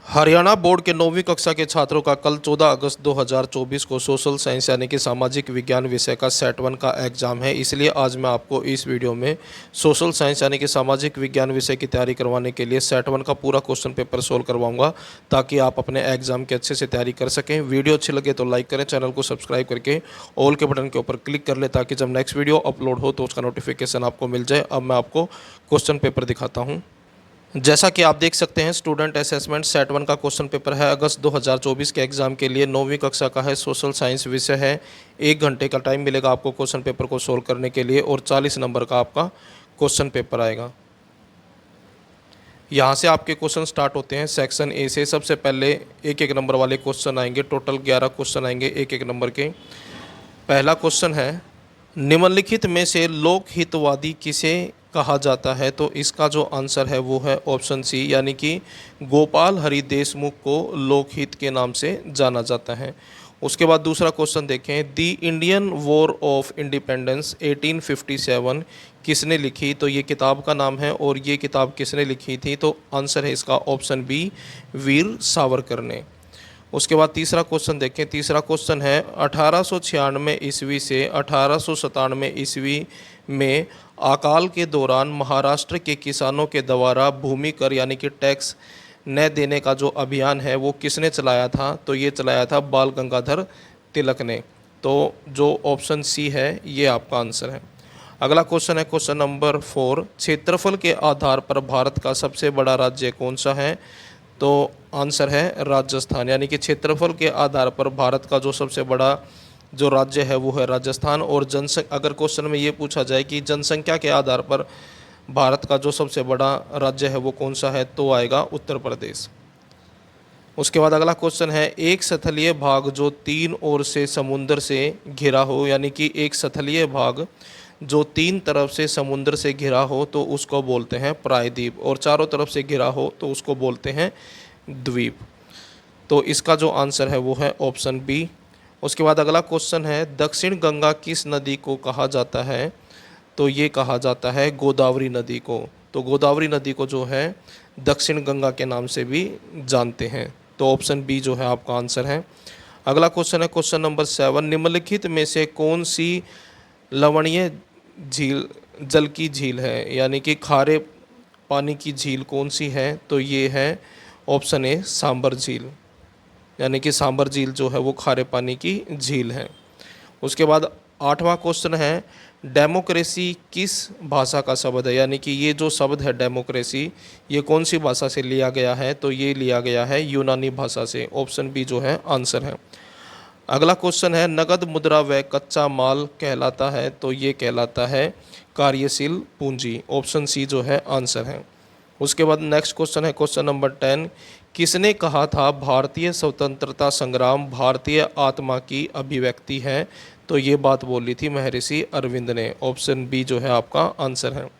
Haryana board के 9वीं कक्षा के छात्रों का कल 14 अगस्त 2024 को सोशल साइंस यानी कि सामाजिक विज्ञान विषय का सेट 1 का एग्ज़ाम है। इसलिए आज मैं आपको इस वीडियो में सोशल साइंस यानी कि सामाजिक विज्ञान विषय की तैयारी करवाने के लिए सेट 1 का पूरा क्वेश्चन पेपर सोल्व करवाऊंगा, ताकि आप अपने एग्ज़ाम की अच्छे से तैयारी कर सकें। वीडियो अच्छी लगे तो लाइक करें, चैनल को सब्सक्राइब करके ऑल के बटन के ऊपर क्लिक कर लें, ताकि जब नेक्स्ट वीडियो अपलोड हो तो उसका नोटिफिकेशन आपको मिल जाए। अब मैं आपको क्वेश्चन पेपर दिखाता हूँ। जैसा कि आप देख सकते हैं, स्टूडेंट असेसमेंट सेट 1 का क्वेश्चन पेपर है। अगस्त 2024 के एग्ज़ाम के लिए 9वीं कक्षा का है, सोशल साइंस विषय है। 1 घंटे का टाइम मिलेगा आपको क्वेश्चन पेपर को सोल्व करने के लिए, और 40 नंबर का आपका क्वेश्चन पेपर आएगा। यहाँ से आपके क्वेश्चन स्टार्ट होते हैं सेक्शन ए से। सबसे पहले एक नंबर वाले क्वेश्चन आएंगे। टोटल 11 क्वेश्चन आएंगे एक नंबर के। पहला क्वेश्चन है, निम्नलिखित में से लोकहितवादी किसे कहा जाता है? तो इसका जो आंसर है वो है ऑप्शन सी, यानी कि गोपाल हरि देशमुख को लोकहित के नाम से जाना जाता है। उसके बाद दूसरा क्वेश्चन देखें, दी इंडियन वॉर ऑफ इंडिपेंडेंस 1857 किसने लिखी? तो ये किताब का नाम है, और ये किताब किसने लिखी थी? तो आंसर है इसका ऑप्शन बी, वीर सावरकर ने। उसके बाद तीसरा क्वेश्चन देखें। तीसरा क्वेश्चन है, 1896 ईस्वी से 1897 ईस्वी में अकाल के दौरान महाराष्ट्र के किसानों के द्वारा भूमि कर यानी कि टैक्स न देने का जो अभियान है वो किसने चलाया था? तो ये चलाया था बाल गंगाधर तिलक ने। तो जो ऑप्शन सी है ये आपका आंसर है। अगला क्वेश्चन है क्वेश्चन नंबर 4, क्षेत्रफल के आधार पर भारत का सबसे बड़ा राज्य कौन सा है? तो आंसर है राजस्थान, यानी कि क्षेत्रफल के आधार पर भारत का जो सबसे बड़ा जो राज्य है वो है राजस्थान। और अगर क्वेश्चन में ये पूछा जाए कि जनसंख्या के आधार पर भारत का जो सबसे बड़ा राज्य है वो कौन सा है, तो आएगा उत्तर प्रदेश। उसके बाद अगला क्वेश्चन है, एक स्थलीय भाग जो 3 ओर से समुद्र से घिरा हो, यानी कि एक स्थलीय भाग जो 3 तरफ से समुद्र से घिरा हो तो उसको बोलते हैं प्रायद्वीप, और चारों तरफ से घिरा हो तो उसको बोलते हैं द्वीप। तो इसका जो आंसर है वो है ऑप्शन बी। उसके बाद अगला क्वेश्चन है, दक्षिण गंगा किस नदी को कहा जाता है? तो ये कहा जाता है गोदावरी नदी को। तो गोदावरी नदी को जो है दक्षिण गंगा के नाम से भी जानते हैं। तो ऑप्शन बी जो है आपका आंसर है। अगला क्वेश्चन है क्वेश्चन नंबर 7, निम्नलिखित में से कौन सी लवणीय झील जल की झील है, यानी कि खारे पानी की झील कौन सी है? तो ये है ऑप्शन ए, सांबर झील, यानी कि सांबर झील जो है वो खारे पानी की झील है। उसके बाद 8वां क्वेश्चन है, डेमोक्रेसी किस भाषा का शब्द है? यानी कि ये जो शब्द है डेमोक्रेसी, ये कौन सी भाषा से लिया गया है? तो ये लिया गया है यूनानी भाषा से। ऑप्शन बी जो है आंसर है। अगला क्वेश्चन है, नगद मुद्रा व कच्चा माल कहलाता है? तो ये कहलाता है कार्यशील पूंजी। ऑप्शन सी जो है आंसर है। उसके बाद नेक्स्ट क्वेश्चन है क्वेश्चन नंबर 10, किसने कहा था भारतीय स्वतंत्रता संग्राम भारतीय आत्मा की अभिव्यक्ति है? तो ये बात बोली थी महर्षि अरविंद ने। ऑप्शन बी जो है आपका आंसर है।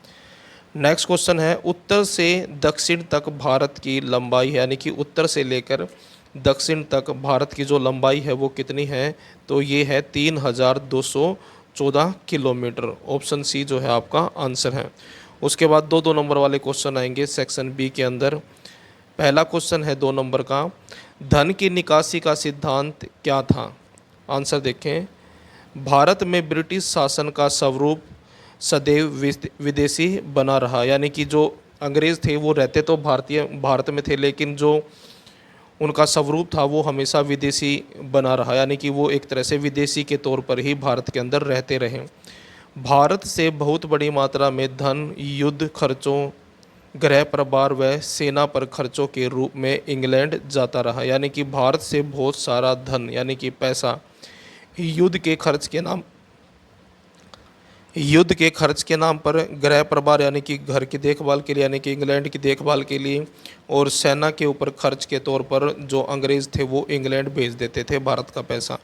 नेक्स्ट क्वेश्चन है, उत्तर से दक्षिण तक भारत की लंबाई, यानी कि उत्तर से लेकर दक्षिण तक भारत की जो लंबाई है वो कितनी है? तो ये है 3214 किलोमीटर। ऑप्शन सी जो है आपका आंसर है। उसके बाद दो नंबर वाले क्वेश्चन आएंगे सेक्शन बी के अंदर। पहला क्वेश्चन है 2 नंबर का, धन की निकासी का सिद्धांत क्या था? आंसर देखें, भारत में ब्रिटिश शासन का स्वरूप सदैव विदेशी बना रहा, यानी कि जो अंग्रेज़ थे वो रहते तो भारत में थे, लेकिन जो उनका स्वरूप था वो हमेशा विदेशी बना रहा, यानी कि वो एक तरह से विदेशी के तौर पर ही भारत के अंदर रहते रहे। भारत से बहुत बड़ी मात्रा में धन युद्ध खर्चों, गृह प्रभार व सेना पर खर्चों के रूप में इंग्लैंड जाता रहा, यानी कि भारत से बहुत सारा धन यानी कि पैसा युद्ध के खर्च के नाम पर, गृह प्रभार यानी कि घर की देखभाल के लिए, यानी कि इंग्लैंड की देखभाल के लिए, और सेना के ऊपर खर्च के तौर पर जो अंग्रेज़ थे वो इंग्लैंड भेज देते थे भारत का पैसा,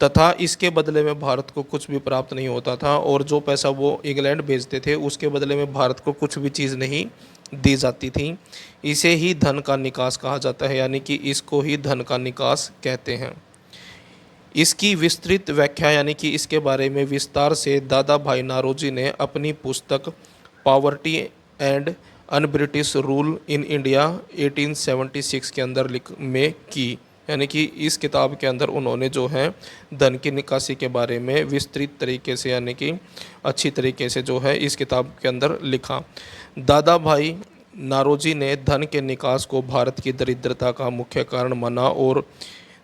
तथा इसके बदले में भारत को कुछ भी प्राप्त नहीं होता था। और जो पैसा वो इंग्लैंड भेजते थे उसके बदले में भारत को कुछ भी चीज़ नहीं दी जाती थी। इसे ही धन का निकास कहा जाता है, यानी कि इसको ही धन का निकास कहते हैं। इसकी विस्तृत व्याख्या यानी कि इसके बारे में विस्तार से दादा भाई नारोजी ने अपनी पुस्तक poverty and un British rule in India 1876 के अंदर में की। यानी कि इस किताब के अंदर उन्होंने जो है धन की निकासी के बारे में विस्तृत तरीके से यानी कि अच्छी तरीके से जो है इस किताब के अंदर लिखा। दादा भाई नारोजी ने धन के निकास को भारत की दरिद्रता का मुख्य कारण माना और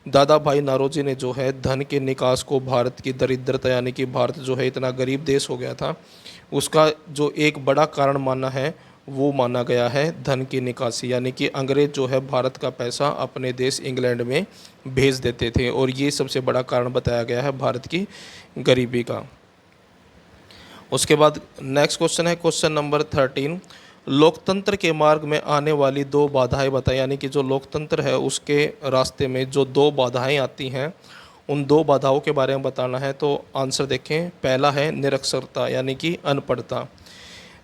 दादा भाई नारोजी ने जो है धन के निकास को भारत की दरिद्रता यानी कि भारत जो है इतना गरीब देश हो गया था उसका जो एक बड़ा कारण माना है वो माना गया है धन की निकासी। यानी कि अंग्रेज़ जो है भारत का पैसा अपने देश इंग्लैंड में भेज देते थे और ये सबसे बड़ा कारण बताया गया है भारत की गरीबी का। उसके बाद नेक्स्ट क्वेश्चन है क्वेश्चन नंबर 13, लोकतंत्र के मार्ग में आने वाली दो बाधाएं बताएं। यानी कि जो लोकतंत्र है उसके रास्ते में जो दो बाधाएं आती हैं उन दो बाधाओं के बारे में बताना है। तो आंसर देखें, पहला है निरक्षरता यानी कि अनपढ़ता।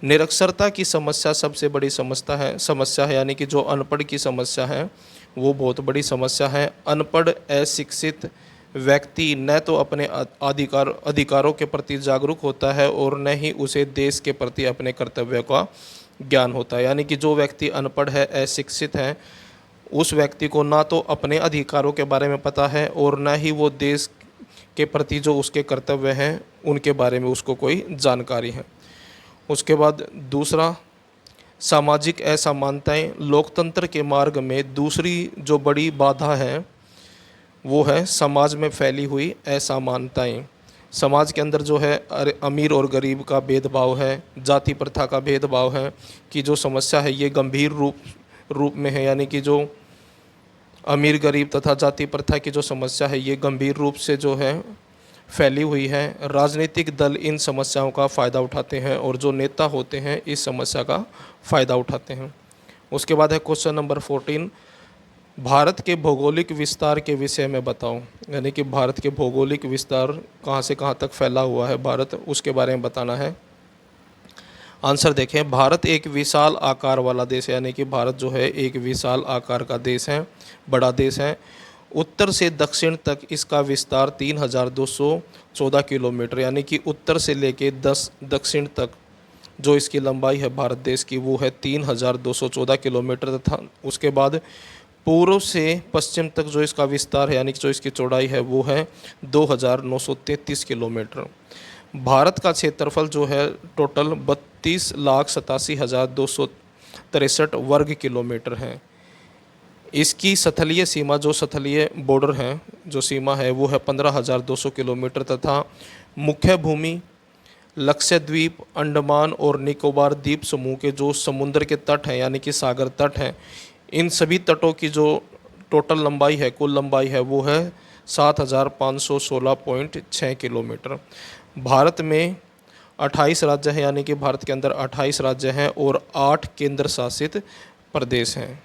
निरक्षरता की समस्या सबसे बड़ी समस्या है यानी कि जो अनपढ़ की समस्या है वो बहुत बड़ी समस्या है। अनपढ़ अशिक्षित व्यक्ति न तो अपने अधिकारों के प्रति जागरूक होता है और न ही उसे देश के प्रति अपने कर्तव्य का ज्ञान होता है। यानी कि जो व्यक्ति अनपढ़ है अशिक्षित है उस व्यक्ति को ना तो अपने अधिकारों के बारे में पता है और ना ही वो देश के प्रति जो उसके कर्तव्य हैं उनके बारे में उसको कोई जानकारी है। उसके बाद दूसरा, सामाजिक असमानताएं। लोकतंत्र के मार्ग में दूसरी जो बड़ी बाधा है वो है समाज में फैली हुई असमानताएं। समाज के अंदर जो है अमीर और गरीब का भेदभाव है, जाति प्रथा का भेदभाव है कि जो समस्या है ये गंभीर रूप में है। यानी कि जो अमीर गरीब तथा जाति प्रथा की जो समस्या है ये गंभीर रूप से जो है फैली हुई है। राजनीतिक दल इन समस्याओं का फ़ायदा उठाते हैं और जो नेता होते हैं इस समस्या का फ़ायदा उठाते हैं। उसके बाद है क्वेश्चन नंबर 14, भारत के भौगोलिक विस्तार के विषय में बताओ। यानी कि भारत के भौगोलिक विस्तार कहाँ से कहाँ तक फैला हुआ है भारत, उसके बारे में बताना है। आंसर देखें, भारत एक विशाल आकार वाला देश है। यानी कि भारत जो है एक विशाल आकार का देश है, बड़ा देश है। उत्तर से दक्षिण तक इसका विस्तार 3214 किलोमीटर यानी कि उत्तर से लेके दक्षिण तक जो इसकी लंबाई है भारत देश की वो है 3214 किलोमीटर तथा उसके बाद पूर्व से पश्चिम तक जो इसका विस्तार है यानी कि जो इसकी चौड़ाई है वो है 2933 किलोमीटर। भारत का क्षेत्रफल जो है टोटल 32,87,263 वर्ग किलोमीटर है। इसकी स्थलीय सीमा जो स्थलीय बॉर्डर है जो सीमा है वो है 15,200 किलोमीटर तथा मुख्य भूमि लक्षद्वीप, अंडमान और निकोबार द्वीप समूह के जो समुद्र के तट हैं यानी कि सागर तट हैं इन सभी तटों की जो टोटल लंबाई है कुल लंबाई है वो है 7,516.6 किलोमीटर। भारत में 28 राज्य हैं यानी कि भारत के अंदर 28 राज्य हैं और 8 केंद्र शासित प्रदेश हैं।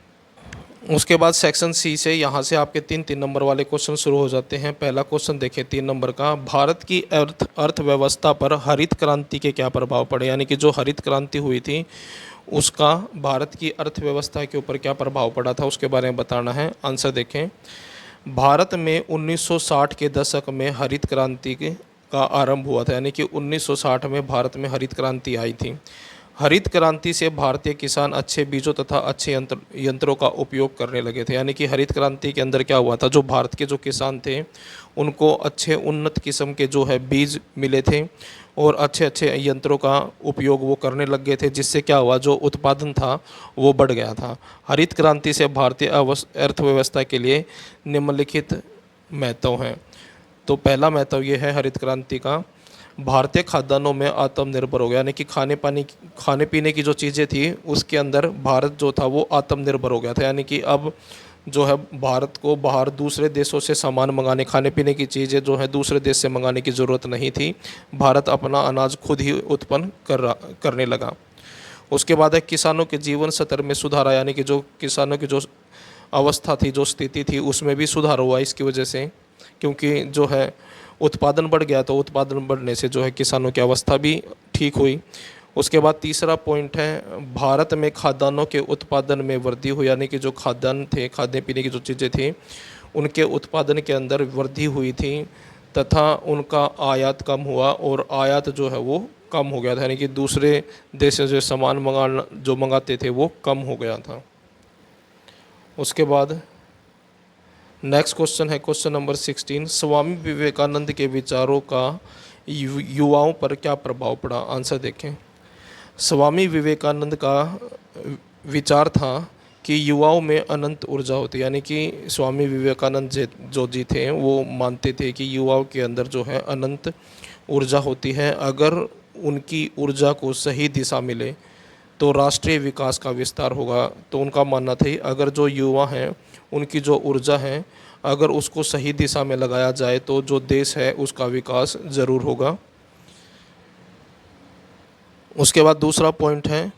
उसके बाद सेक्शन सी से यहाँ से आपके 3-3 नंबर वाले क्वेश्चन शुरू हो जाते हैं। पहला क्वेश्चन देखिए 3 नंबर का, भारत की अर्थव्यवस्था पर हरित क्रांति के क्या प्रभाव पड़े। यानी कि जो हरित क्रांति हुई थी उसका भारत की अर्थव्यवस्था के ऊपर क्या प्रभाव पड़ा था उसके बारे में बताना है। आंसर देखें, भारत में 1960 के दशक में हरित क्रांति का आरंभ हुआ था। यानी कि 1960 में भारत में हरित क्रांति आई थी। हरित क्रांति से भारतीय किसान अच्छे बीजों तथा अच्छे यंत्रों का उपयोग करने लगे थे। यानी कि हरित क्रांति के अंदर क्या हुआ था, जो भारत के जो किसान थे उनको अच्छे उन्नत किस्म के जो है बीज मिले थे और अच्छे अच्छे यंत्रों का उपयोग वो करने लग गए थे, जिससे क्या हुआ, जो उत्पादन था वो बढ़ गया था। हरित क्रांति से भारतीय अर्थव्यवस्था के लिए निम्नलिखित महत्व हैं। तो पहला महत्व ये है हरित क्रांति का, भारतीय खाद्यान्नों में आत्मनिर्भर हो गया। यानी कि खाने पीने की जो चीज़ें थी उसके अंदर भारत जो था वो आत्मनिर्भर हो गया था। यानी कि अब जो है भारत को बाहर दूसरे देशों से सामान मंगाने, खाने पीने की चीज़ें जो है दूसरे देश से मंगाने की ज़रूरत नहीं थी। भारत अपना अनाज खुद ही उत्पन्न करने लगा। उसके बाद है किसानों के जीवन स्तर में सुधार आया। यानी कि जो किसानों की जो अवस्था थी, जो स्थिति थी, उसमें भी सुधार हुआ इसकी वजह से, क्योंकि जो है उत्पादन बढ़ गया, तो उत्पादन बढ़ने से जो है किसानों की अवस्था भी ठीक हुई। उसके बाद तीसरा पॉइंट है, भारत में खाद्यान्नों के उत्पादन में वृद्धि हुई। यानी कि जो खाद्यान्न थे, खाने पीने की जो चीज़ें थी, उनके उत्पादन के अंदर वृद्धि हुई थी तथा उनका आयात कम हुआ और आयात जो है वो कम हो गया था, यानी कि दूसरे देश से जो सामान मंगाते थे वो कम हो गया था। उसके बाद नेक्स्ट क्वेश्चन है क्वेश्चन नंबर 16, स्वामी विवेकानंद के विचारों का युवाओं पर क्या प्रभाव पड़ा। आंसर देखें। स्वामी विवेकानंद का विचार था कि युवाओं में अनंत ऊर्जा होती है, यानी कि स्वामी विवेकानंद जो जी थे वो मानते थे कि युवाओं के अंदर जो है अनंत ऊर्जा होती है। अगर उनकी ऊर्जा को सही दिशा मिले तो राष्ट्रीय विकास का विस्तार होगा। तो उनका मानना था अगर जो युवा हैं उनकी जो ऊर्जा है अगर उसको सही दिशा में लगाया जाए तो जो देश है उसका विकास ज़रूर होगा। उसके बाद दूसरा पॉइंट है,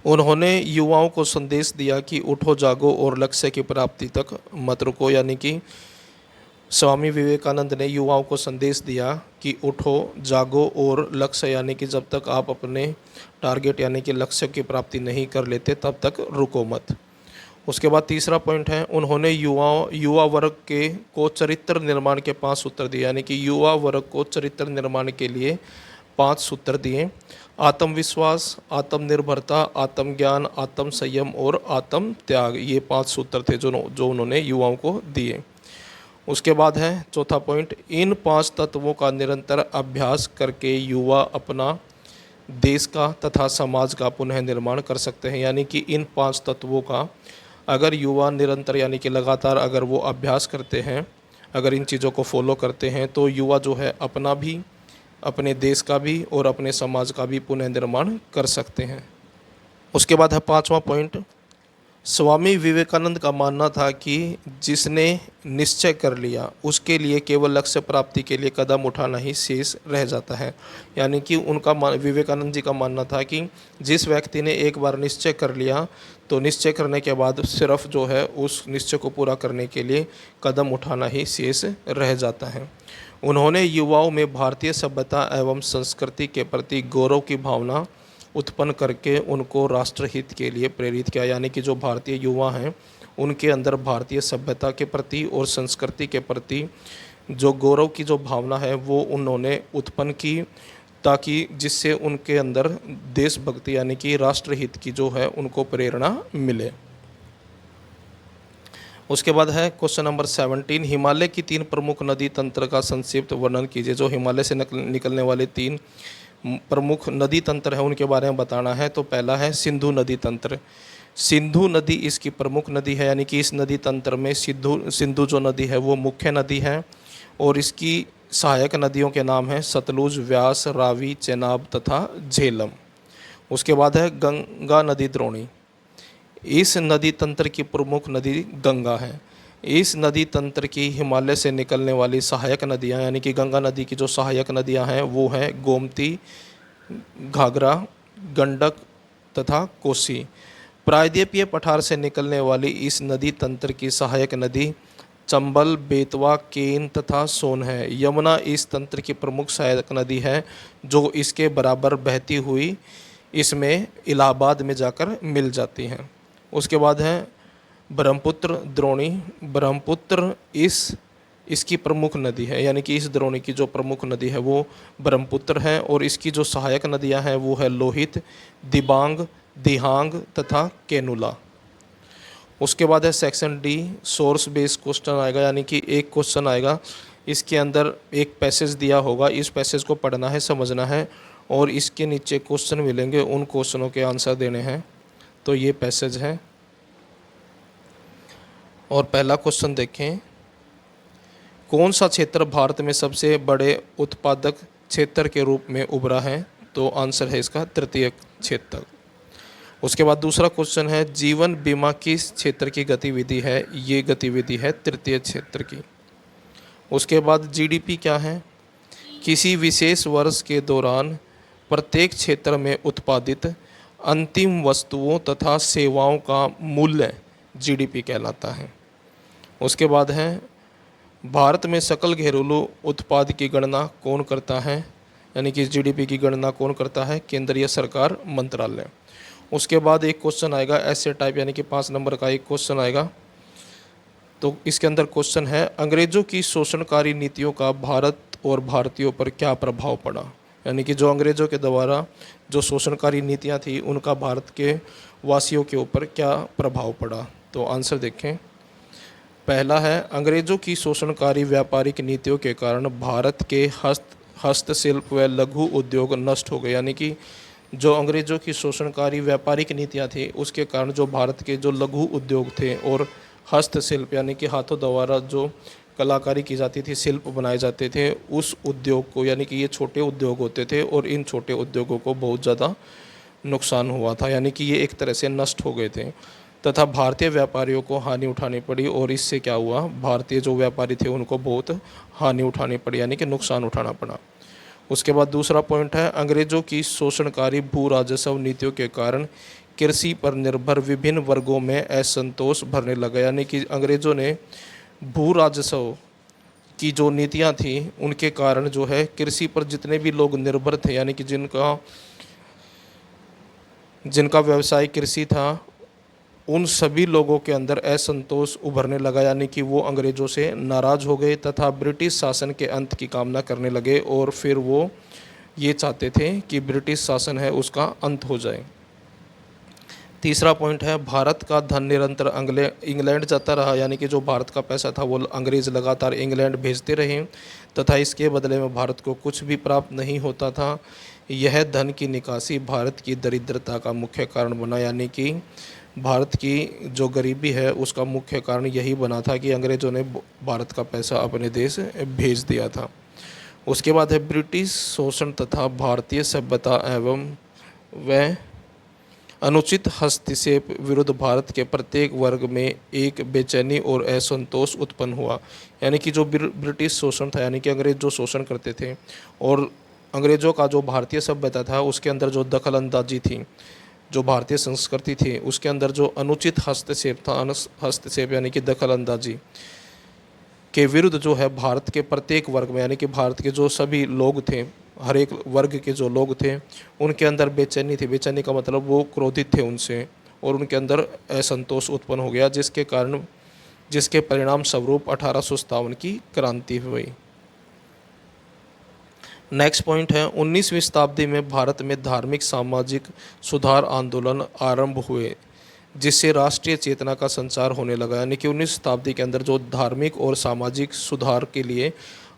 उन्होंने युवाओं को संदेश दिया कि उठो जागो और लक्ष्य की प्राप्ति तक मत रुको, यानी कि स्वामी विवेकानंद ने युवाओं को संदेश दिया कि उठो जागो और लक्ष्य, यानी कि जब तक आप अपने टारगेट यानी कि लक्ष्य की प्राप्ति नहीं कर लेते तब तक रुको मत। उसके बाद तीसरा पॉइंट है, उन्होंने युवा वर्ग को चरित्र निर्माण के 5 सूत्र दिए, यानी कि युवा वर्ग को चरित्र निर्माण के लिए 5 सूत्र दिए। आत्मविश्वास, आत्मनिर्भरता, आत्मज्ञान, आत्म संयम और आत्म त्याग, ये 5 सूत्र थे जो उन्होंने युवाओं को दिए। उसके बाद है चौथा पॉइंट, इन 5 तत्वों का निरंतर अभ्यास करके युवा अपना देश का तथा समाज का पुनः निर्माण कर सकते हैं, यानी कि इन 5 तत्वों का अगर युवा निरंतर यानी कि लगातार अगर वो अभ्यास करते हैं, अगर इन चीज़ों को फॉलो करते हैं तो युवा जो है अपना भी, अपने देश का भी और अपने समाज का भी पुनः निर्माण कर सकते हैं। उसके बाद है 5वां पॉइंट, स्वामी विवेकानंद का मानना था कि जिसने निश्चय कर लिया उसके लिए केवल लक्ष्य प्राप्ति के लिए कदम उठाना ही शेष रह जाता है, यानी कि विवेकानंद जी का मानना था कि जिस व्यक्ति ने एक बार निश्चय कर लिया तो निश्चय करने के बाद सिर्फ जो है उस निश्चय को पूरा करने के लिए कदम उठाना ही शेष रह जाता है। उन्होंने युवाओं में भारतीय सभ्यता एवं संस्कृति के प्रति गौरव की भावना उत्पन्न करके उनको राष्ट्रहित के लिए प्रेरित किया, यानी कि जो भारतीय युवा हैं उनके अंदर भारतीय सभ्यता के प्रति और संस्कृति के प्रति जो गौरव की जो भावना है वो उन्होंने उत्पन्न की, ताकि जिससे उनके अंदर देशभक्ति यानी कि राष्ट्रहित की जो है उनको प्रेरणा मिले। उसके बाद है क्वेश्चन नंबर 17, हिमालय की 3 प्रमुख नदी तंत्र का संक्षिप्त वर्णन कीजिए। जो हिमालय से निकलने वाले 3 प्रमुख नदी तंत्र है उनके बारे में बताना है। तो पहला है सिंधु नदी तंत्र। सिंधु नदी इसकी प्रमुख नदी है, यानी कि इस नदी तंत्र में सिंधु जो नदी है वो मुख्य नदी है और इसकी सहायक नदियों के नाम हैं सतलुज, व्यास, रावी, चेनाब तथा झेलम। उसके बाद है गंगा नदी द्रोणी। इस नदी तंत्र की प्रमुख नदी गंगा है। इस नदी तंत्र की हिमालय से निकलने वाली सहायक नदियां यानी कि गंगा नदी की जो सहायक नदियां हैं वो हैं गोमती, घाघरा, गंडक तथा कोसी। प्रायद्वीपीय पठार से निकलने वाली इस नदी तंत्र की सहायक नदी चंबल, बेतवा, केन तथा सोन है। यमुना इस तंत्र की प्रमुख सहायक नदी है जो इसके बराबर बहती हुई इसमें इलाहाबाद में जाकर मिल जाती हैं। उसके बाद है ब्रह्मपुत्र द्रोणी। ब्रह्मपुत्र इसकी प्रमुख नदी है, यानी कि इस द्रोणी की जो प्रमुख नदी है वो ब्रह्मपुत्र है और इसकी जो सहायक नदियां हैं वो है लोहित, दिबांग, दिहांग तथा केनुला। उसके बाद है section D, source based question आएगा, यानी कि एक क्वेश्चन आएगा, इसके अंदर एक पैसेज दिया होगा, इस पैसेज को पढ़ना है, समझना है और इसके नीचे क्वेश्चन मिलेंगे, उन क्वेश्चनों के आंसर देने हैं। तो ये पैसेज है और पहला क्वेश्चन देखें, कौन सा क्षेत्र भारत में सबसे बड़े उत्पादक क्षेत्र के रूप में उभरा है? तो आंसर है इसका तृतीय क्षेत्र। उसके बाद दूसरा क्वेश्चन है, जीवन बीमा किस क्षेत्र की गतिविधि है? ये गतिविधि है तृतीय क्षेत्र की। उसके बाद जीडीपी क्या है? किसी विशेष वर्ष के दौरान प्रत्येक क्षेत्र में उत्पादित अंतिम वस्तुओं तथा सेवाओं का मूल्य जीडीपी कहलाता है। उसके बाद है, भारत में सकल घरेलू उत्पाद की गणना कौन करता है? यानी कि जीडीपी की गणना कौन करता है? केंद्रीय सरकार मंत्रालय। उसके बाद एक क्वेश्चन आएगा ऐसे टाइप, यानी कि 5 नंबर का एक क्वेश्चन आएगा, तो इसके अंदर क्वेश्चन है, अंग्रेज़ों की शोषणकारी नीतियों का भारत और भारतीयों पर क्या प्रभाव पड़ा। यानी कि जो अंग्रेज़ों के द्वारा जो शोषणकारी नीतियाँ थी उनका भारत के वासियों के ऊपर क्या प्रभाव पड़ा। तो आंसर देखें। पहला है, अंग्रेज़ों की शोषणकारी व्यापारिक नीतियों के कारण भारत के हस्तशिल्प व लघु उद्योग नष्ट हो गए। यानी कि जो अंग्रेज़ों की शोषणकारी व्यापारिक नीतियाँ थी उसके कारण जो भारत के जो लघु उद्योग थे और हस्तशिल्प यानी कि हाथों द्वारा जो कलाकारी की जाती थी, शिल्प बनाए जाते थे, उस उद्योग को, यानी कि ये छोटे उद्योग होते थे और इन छोटे उद्योगों को बहुत ज़्यादा नुकसान हुआ था। यानी कि ये एक तरह से नष्ट हो गए थे तथा भारतीय व्यापारियों को हानि उठानी पड़ी और इससे क्या हुआ, भारतीय जो व्यापारी थे उनको बहुत हानि उठानी पड़ी, यानी कि नुकसान उठाना पड़ा। उसके बाद दूसरा पॉइंट है, अंग्रेज़ों की शोषणकारी भू राजस्व नीतियों के कारण कृषि पर निर्भर विभिन्न वर्गों में असंतोष भरने लगा। यानी कि अंग्रेज़ों ने भू राजस्व की जो नीतियां थी उनके कारण जो है कृषि पर जितने भी लोग निर्भर थे, यानी कि जिनका व्यवसाय कृषि था, उन सभी लोगों के अंदर असंतोष उभरने लगा। यानी कि वो अंग्रेज़ों से नाराज़ हो गए तथा ब्रिटिश शासन के अंत की कामना करने लगे और फिर वो ये चाहते थे कि ब्रिटिश शासन है उसका अंत हो जाए। तीसरा पॉइंट है, भारत का धन निरंतर इंग्लैंड जाता रहा। यानी कि जो भारत का पैसा था वो अंग्रेज़ लगातार इंग्लैंड भेजते रहे तथा इसके बदले में भारत को कुछ भी प्राप्त नहीं होता था। यह धन की निकासी भारत की दरिद्रता का मुख्य कारण बना। यानी कि भारत की जो गरीबी है उसका मुख्य कारण यही बना था कि अंग्रेज़ों ने भारत का पैसा अपने देश भेज दिया था। उसके बाद है, ब्रिटिश शोषण तथा भारतीय सभ्यता एवं व अनुचित हस्तक्षेप विरुद्ध भारत के प्रत्येक वर्ग में एक बेचैनी और असंतोष उत्पन्न हुआ। यानी कि जो ब्रिटिश शोषण था, यानी कि अंग्रेज़ जो शोषण करते थे और अंग्रेज़ों का जो भारतीय सभ्यता था उसके अंदर जो दखल अंदाजी थी, जो भारतीय संस्कृति थी उसके अंदर जो अनुचित हस्तक्षेप था, हस्तक्षेप यानी कि दखल अंदाजी के विरुद्ध जो है भारत के प्रत्येक वर्ग में, यानी कि भारत के जो सभी लोग थे, हर एक वर्ग के जो लोग थे उनके अंदर बेचैनी थी। बेचैनी का मतलब वो क्रोधित थे उनसे और उनके अंदर असंतोष उत्पन्न हो गया, जिसके परिणाम स्वरूप 1857 की क्रांति हुई। नेक्स्ट पॉइंट है, 19वीं शताब्दी में भारत में धार्मिक सामाजिक सुधार आंदोलन आरंभ हुए जिससे राष्ट्रीय चेतना का संचार होने लगा। यानी कि 19वीं शताब्दी के अंदर जो धार्मिक और सामाजिक सुधार के लिए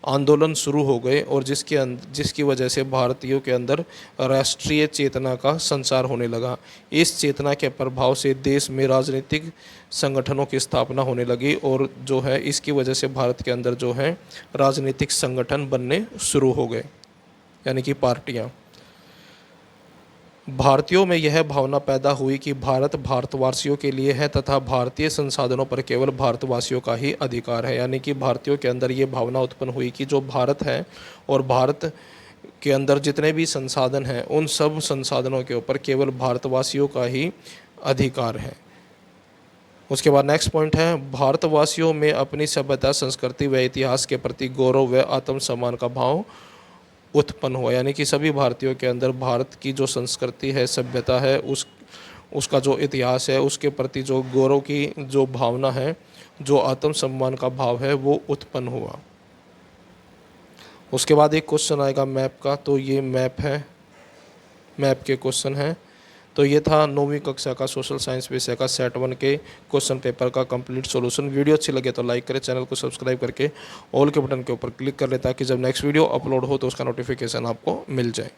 आंदोलन शुरू हो गए और जिसकी वजह से भारतीयों के अंदर राष्ट्रीय चेतना का संचार होने लगा। इस चेतना के प्रभाव से देश में राजनीतिक संगठनों की स्थापना होने लगी और जो है इसकी वजह से भारत के अंदर जो है राजनीतिक संगठन बनने शुरू हो गए, यानी कि पार्टियां। भारतीयों में यह भावना पैदा हुई कि भारत भारतवासियों के लिए है तथा भारतीय संसाधनों पर केवल भारतवासियों का ही अधिकार है। यानी कि भारतीयों के अंदर ये भावना उत्पन्न हुई कि जो भारत है और भारत के अंदर जितने भी संसाधन हैं उन सब संसाधनों के ऊपर केवल भारतवासियों का ही अधिकार है। उसके बाद नेक्स्ट पॉइंट है, भारतवासियों में अपनी सभ्यता, संस्कृति व इतिहास के प्रति गौरव व आत्मसम्मान का भाव उत्पन्न हुआ। यानी कि सभी भारतीयों के अंदर भारत की जो संस्कृति है, सभ्यता है, उसका जो इतिहास है, उसके प्रति जो गौरव की जो भावना है, जो आत्मसम्मान का भाव है वो उत्पन्न हुआ। उसके बाद एक क्वेश्चन आएगा मैप का, तो ये मैप है, मैप के क्वेश्चन है। तो ये था 9वीं कक्षा का सोशल साइंस विषय का सेट 1 के क्वेश्चन पेपर का कंप्लीट सॉल्यूशन। वीडियो अच्छी लगे तो लाइक करें, चैनल को सब्सक्राइब करके ऑल के बटन के ऊपर क्लिक कर लें ताकि जब नेक्स्ट वीडियो अपलोड हो तो उसका नोटिफिकेशन आपको मिल जाए।